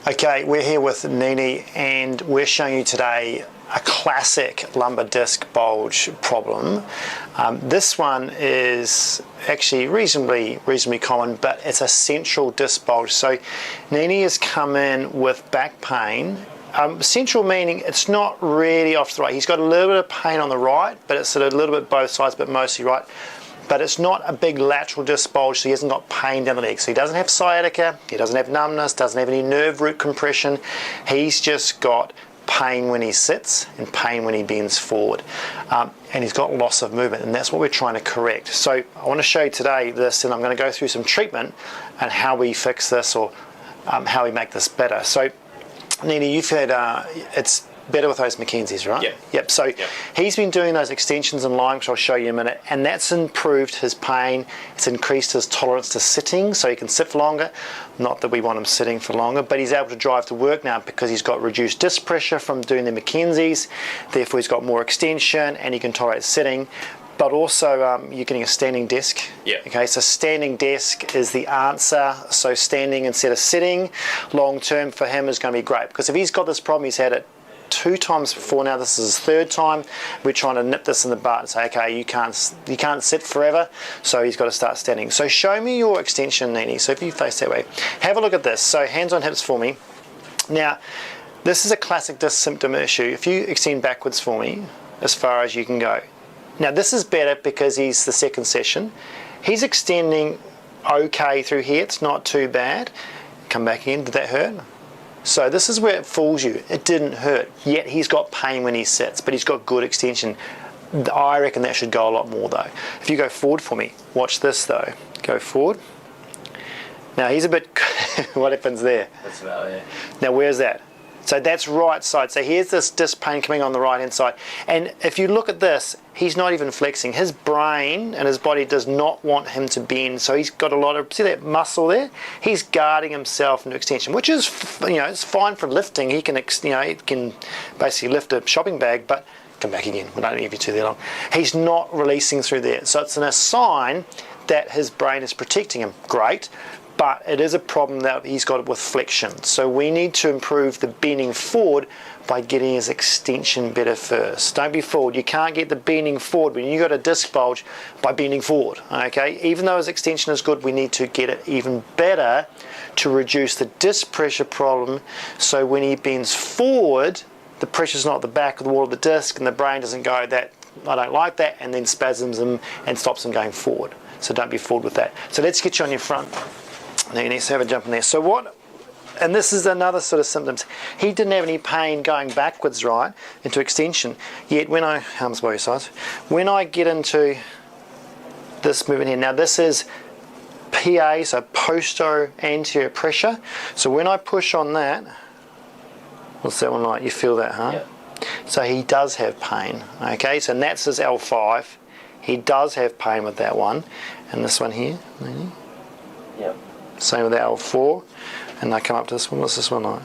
Okay, we're here with Nini and we're showing you today a classic lumbar disc bulge problem. This one is actually reasonably common, but it's a central disc bulge. So Nini has come in with back pain. Central meaning it's not really off to the right. He's got a little bit of pain on the right, but it's sort of a little bit both sides, but mostly right. But it's not a big lateral disc bulge, so he hasn't got pain down the leg. So he doesn't have sciatica, he doesn't have numbness, doesn't have any nerve root compression. He's just got pain when he sits and pain when he bends forward. And he's got loss of movement, and that's what we're trying to correct. So I want to show you today this, and I'm going to go through some treatment and how we fix this, or how we make this better. So Nini, you've heard it's better with those McKenzie's, right? Yep. Yep. So he's been doing those extensions and lying, which I'll show you in a minute, and that's improved his pain. It's increased his tolerance to sitting, so he can sit for longer. Not that we want him sitting for longer, but he's able to drive to work now because he's got reduced disc pressure from doing the McKenzie's. Therefore, he's got more extension and he can tolerate sitting. But also, you're getting a standing desk. Yeah. Okay, so standing desk is the answer. So standing instead of sitting, long term for him is going to be great, because if he's got this problem, he's had it 2 times before now, this is his 3rd time. We're trying to nip this in the bud and say, okay, you can't sit forever, so he's got to start standing. So show me your extension, Nini. So if you face that way, have a look at this. So hands on hips for me. Now, this is a classic disc symptom issue. If you extend backwards for me, as far as you can go. Now this is better because he's the 2nd session. He's extending okay through here, it's not too bad. Come back in, did that hurt? So this is where it fools you. It didn't hurt, yet he's got pain when he sits, but he's got good extension. I reckon that should go a lot more though. If you go forward for me, watch this though. Go forward. Now he's a bit, what happens there? That's about it. Now where's that? So that's right side. So here's this disc pain coming on the right hand side. And if you look at this, he's not even flexing. His brain and his body does not want him to bend. So he's got a lot of, see that muscle there? He's guarding himself into extension, which is, it's fine for lifting. He can, he can basically lift a shopping bag, but come back again. We don't leave you too there long. He's not releasing through there. So it's a sign that his brain is protecting him. Great. But it is a problem that he's got with flexion. So we need to improve the bending forward by getting his extension better first. Don't be fooled. You can't get the bending forward when you've got a disc bulge by bending forward. Okay? Even though his extension is good, we need to get it even better to reduce the disc pressure problem. So when he bends forward, the pressure's not at the back of the wall of the disc, and the brain doesn't go, that I don't like that, and then spasms him and stops him going forward. So don't be fooled with that. So let's get you on your front. Now you need to have a jump in there. So what, and this is another sort of symptoms. He didn't have any pain going backwards, right, into extension. Yet when arms by your sides, when I get into this movement here, now this is PA, so posto-anterior pressure. So when I push on that, what's that one like? You feel that, huh? Yeah. So he does have pain, okay? So that's his L5. He does have pain with that one. And this one here, maybe? Yep. Same with the L4, and I come up to this one. What's this one like?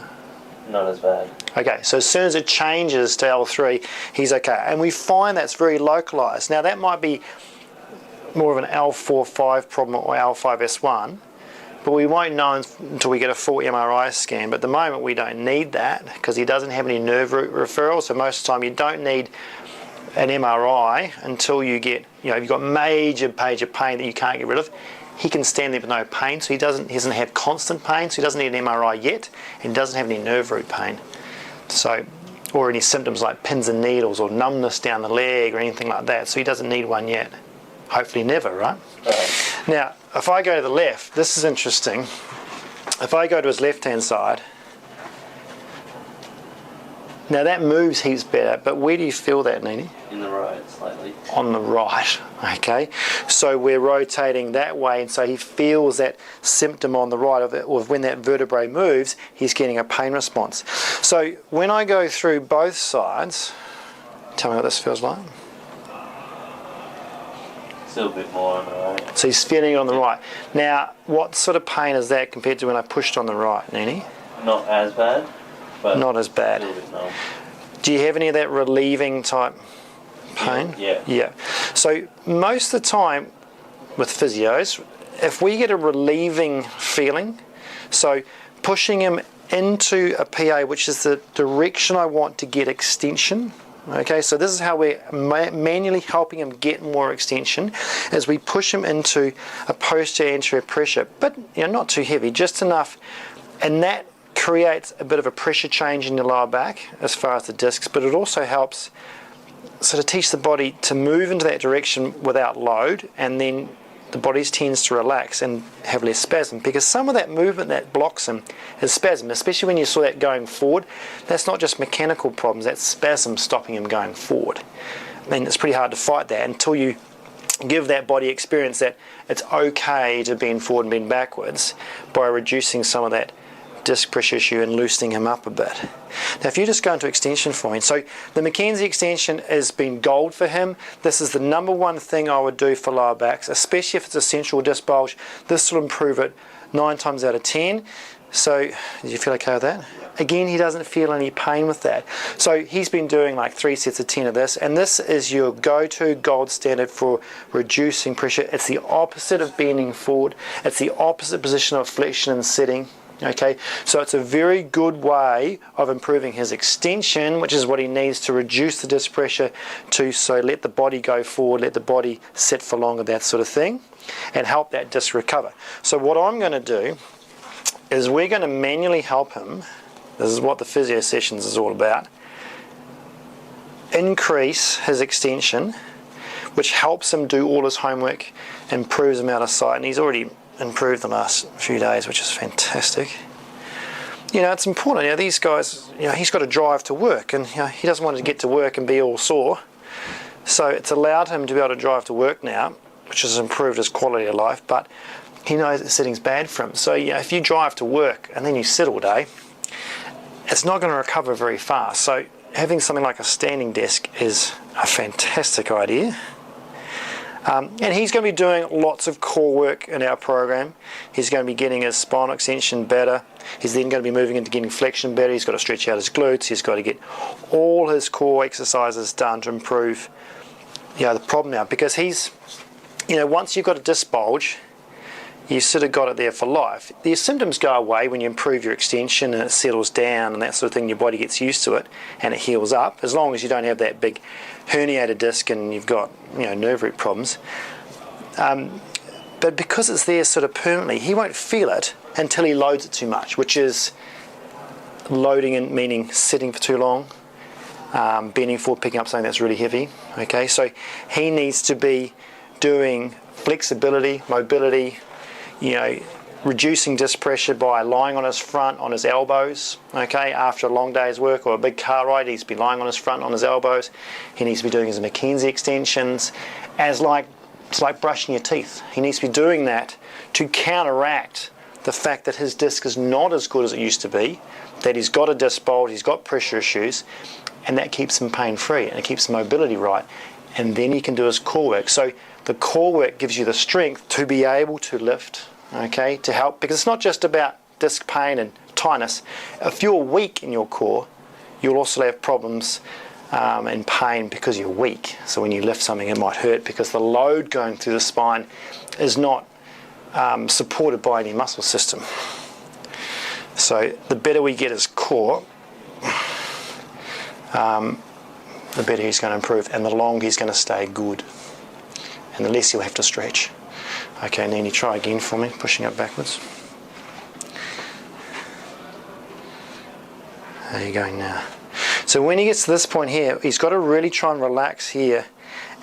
Not as bad. Okay, so as soon as it changes to L3, he's okay. And we find that's very localized. Now that might be more of an L4-5 problem or L5-S1, but we won't know until we get a full MRI scan. But at the moment we don't need that because he doesn't have any nerve root referral, so most of the time you don't need an MRI until you get, if you've got major pain that you can't get rid of. He can stand there with no pain, so he doesn't have constant pain, so he doesn't need an MRI yet, and he doesn't have any nerve root pain. So, or any symptoms like pins and needles or numbness down the leg or anything like that, so he doesn't need one yet. Hopefully never, right? Now, if I go to the left, this is interesting. If I go to his left-hand side, now that moves heaps better, but where do you feel that, Nini? In the right, slightly. On the right, okay? So we're rotating that way, and so he feels that symptom on the right of it, or when that vertebrae moves, he's getting a pain response. So when I go through both sides, tell me what this feels like. Still a bit more on the right. So he's feeling it on the right. Now, what sort of pain is that compared to when I pushed on the right, Nini? Not as bad. But not as bad. A little bit numb. Do you have any of that relieving type pain? Yeah. So most of the time with physios, if we get a relieving feeling, so pushing him into a PA, which is the direction I want to get extension. Okay, so this is how we're manually helping him get more extension, as we push him into a posterior anterior pressure, but not too heavy, just enough, and that creates a bit of a pressure change in your lower back as far as the discs, but it also helps sort of teach the body to move into that direction without load, and then the body tends to relax and have less spasm, because some of that movement that blocks him is spasm, especially when you saw that going forward. That's not just mechanical problems, that's spasm stopping him going forward. I mean, it's pretty hard to fight that until you give that body experience that it's okay to bend forward and bend backwards by reducing some of that disc pressure issue and loosening him up a bit. Now if you just go into extension for me, so the McKenzie extension has been gold for him. This is the number one thing I would do for lower backs, especially if it's a central disc bulge. This will improve it 9 times out of 10. So did you feel okay with that? Again, he doesn't feel any pain with that. So he's been doing like 3 sets of 10 of this, and this is your go-to gold standard for reducing pressure. It's the opposite of bending forward. It's the opposite position of flexion and sitting. Okay, so it's a very good way of improving his extension, which is what he needs to reduce the disc pressure so let the body go forward, let the body sit for longer, that sort of thing, and help that disc recover. So what I'm going to do is we're going to manually help him. This is what the physio sessions is all about. Increase his extension, which helps him do all his homework, improves him out of sight, and he's already improved the last few days, which is fantastic. It's important. These guys, he's got to drive to work, and he doesn't want to get to work and be all sore. So it's allowed him to be able to drive to work now, which has improved his quality of life, but he knows that sitting's bad for him. So if you drive to work and then you sit all day, it's not going to recover very fast. So having something like a standing desk is a fantastic idea. And he's going to be doing lots of core work in our program. He's going to be getting his spinal extension better. He's then going to be moving into getting flexion better. He's got to stretch out his glutes. He's got to get all his core exercises done to improve the problem now. Because he's, once you've got a disc bulge, you sort of got it there for life. The symptoms go away when you improve your extension and it settles down and that sort of thing. Your body gets used to it and it heals up, as long as you don't have that big herniated disc and you've got nerve root problems. But because it's there sort of permanently, he won't feel it until he loads it too much, which is loading in, meaning sitting for too long, bending forward, picking up something that's really heavy. Okay, so he needs to be doing flexibility, mobility, reducing disc pressure by lying on his front, on his elbows. Okay, after a long day's work or a big car ride, he needs to be lying on his front, on his elbows. He needs to be doing his McKenzie extensions, it's like brushing your teeth. He needs to be doing that to counteract the fact that his disc is not as good as it used to be, that he's got a disc bulge, he's got pressure issues, and that keeps him pain-free and it keeps mobility right. And then he can do his core work. So the core work gives you the strength to be able to lift, okay, to help, because it's not just about disc pain and tightness. If you're weak in your core, you'll also have problems and pain because you're weak. So when you lift something, it might hurt because the load going through the spine is not supported by any muscle system. So the better we get his core, the better he's going to improve, and the longer he's going to stay good, and the less he'll have to stretch. Okay, and then you try again for me, pushing up backwards. How are you going now? So when he gets to this point here, he's got to really try and relax here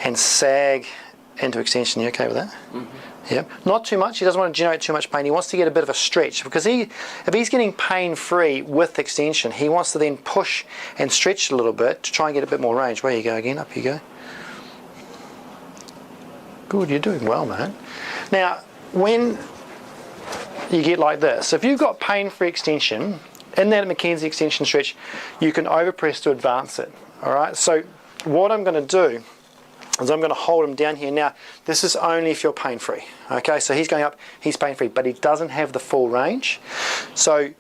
and sag into extension. You okay with that? Mm-hmm. Yeah. Not too much. He doesn't want to generate too much pain. He wants to get a bit of a stretch, because if he's getting pain-free with extension, he wants to then push and stretch a little bit to try and get a bit more range. Where you go again? Up you go. Good, you're doing well, man. Now, when you get like this, if you've got pain-free extension, in that McKenzie extension stretch, you can overpress to advance it. All right. So what I'm going to do is I'm going to hold him down here. Now, this is only if you're pain-free. Okay. So he's going up, he's pain-free, but he doesn't have the full range. So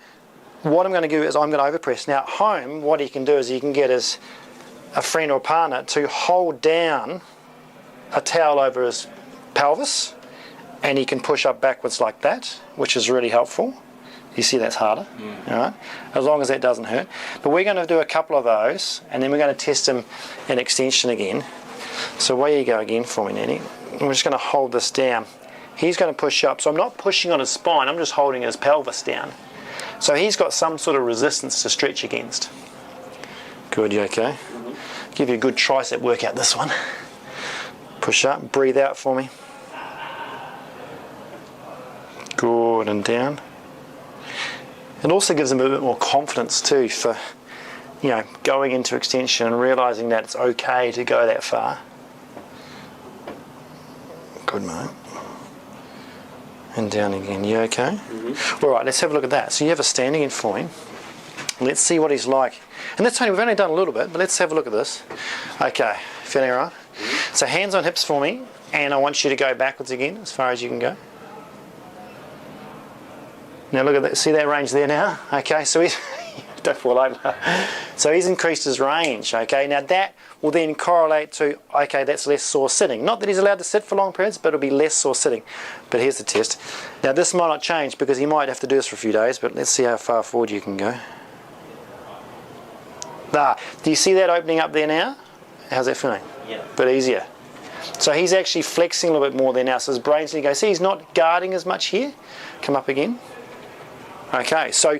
what I'm going to do is I'm going to overpress. Now, at home, what he can do is he can get a friend or partner to hold down a towel over his pelvis, and he can push up backwards like that, which is really helpful. You see that's harder, all right? As long as that doesn't hurt. But we're going to do a couple of those, and then we're going to test him in extension again. So away you go again for me, Nanny. We're just going to hold this down. He's going to push up. So I'm not pushing on his spine, I'm just holding his pelvis down. So he's got some sort of resistance to stretch against. Good, you okay? Give you a good tricep workout, this one. Push up, breathe out for me. Good, and down. It also gives him a bit more confidence too for, you know, going into extension and realising that it's okay to go that far. Good, mate. And down again. You okay? All right, let's have a look at that. So you have a standing in for him. Let's see what he's like. And that's only, we've only done a little bit, but let's have a look at this. Okay, feeling all right? So hands on hips for me, and I want you to go backwards again as far as you can go. Now look at that, see that range there now? Okay, so he's, don't fall over. So he's increased his range, okay? Now that will then correlate to, okay, that's less sore sitting. Not that he's allowed to sit for long periods, but it'll be less sore sitting. But here's the test. Now this might not change because he might have to do this for a few days, but let's see how far forward you can go. There. Do you see that opening up there now? How's that feeling? Yeah. A bit easier. So he's actually flexing a little bit more there now, so his brain's going to go, see, he's not guarding as much here. Come up again. Okay, so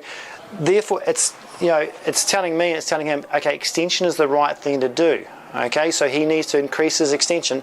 therefore it's, you know, it's telling me, it's telling him, okay, extension is the right thing to do. Okay, so he needs to increase his extension,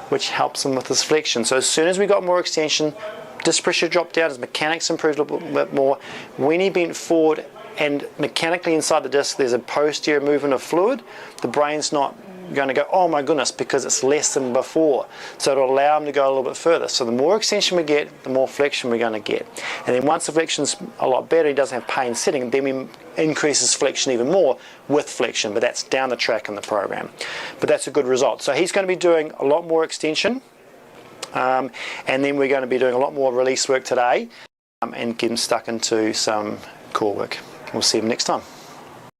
which helps him with his flexion. So as soon as we got more extension, disc pressure dropped down, his mechanics improved a little bit more. When he bent forward and mechanically inside the disc there's a posterior movement of fluid, the brain's not going to go, oh my goodness, because it's less than before. So it'll allow him to go a little bit further. So the more extension we get, the more flexion we're going to get. And then once the flexion's a lot better, he doesn't have pain sitting, then we increase his flexion even more with flexion, but that's down the track in the program. But that's a good result. So he's going to be doing a lot more extension, and then we're going to be doing a lot more release work today, and get him stuck into some core work. We'll see him next time.